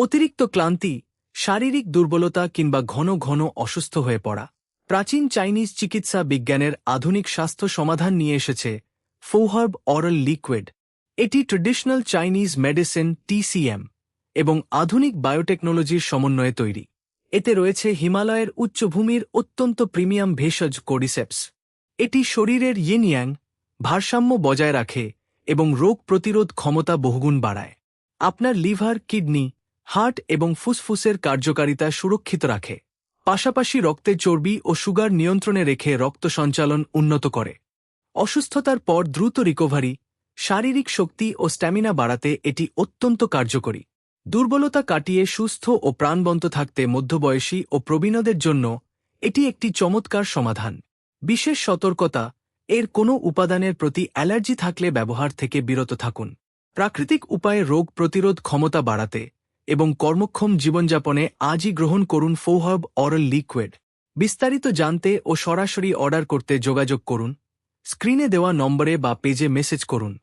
অতিরিক্ত ক্লান্তি, শারীরিক দুর্বলতা কিংবা ঘন ঘন অসুস্থ হয়ে পড়া। প্রাচীন চাইনিজ চিকিৎসা বিজ্ঞানের আধুনিক স্বাস্থ্য সমাধান নিয়ে এসেছে ফোহার্ব অরাল লিকুইড। এটি ট্র্যাডিশনাল চাইনিজ মেডিসিন TCM এবং আধুনিক বায়োটেকনোলজির সমন্বয়ে তৈরি। এতে রয়েছে হিমালয়ের উচ্চভূমির অত্যন্ত প্রিমিয়াম ভেষজ কোডিসেপস। এটি শরীরের ইন-ইয়াং ভারসাম্য বজায় রাখে এবং রোগ প্রতিরোধ ক্ষমতা বহুগুণ বাড়ায়। আপনার লিভার, কিডনি, হার্ট এবং ফুসফুসের কার্যকারিতা সুরক্ষিত রাখে। পাশাপাশি রক্তে চর্বি ও সুগার নিয়ন্ত্রণে রেখে রক্ত সঞ্চালন উন্নত করে। অসুস্থতার পর দ্রুত রিকভারি, শারীরিক শক্তি ও স্ট্যামিনা বাড়াতে এটি অত্যন্ত কার্যকরী। দুর্বলতা কাটিয়ে সুস্থ ও প্রাণবন্ত থাকতে মধ্যবয়সী ও প্রবীণদের জন্য এটি একটি চমৎকার সমাধান। বিশেষ সতর্কতা: এর কোনো উপাদানের প্রতি অ্যালার্জি থাকলে ব্যবহার থেকে বিরত থাকুন। প্রাকৃতিক উপায়ে রোগ প্রতিরোধ ক্ষমতা বাড়াতে এবং কর্মক্ষম জীবনযাপনে আজই গ্রহণ করুন ফোহার্ব অরাল লিকুইড। বিস্তারিত জানতে ও সরাসরি অর্ডার করতে যোগাযোগ করুন। স্ক্রিনে দেওয়া নম্বরে বা পেজে মেসেজ করুন।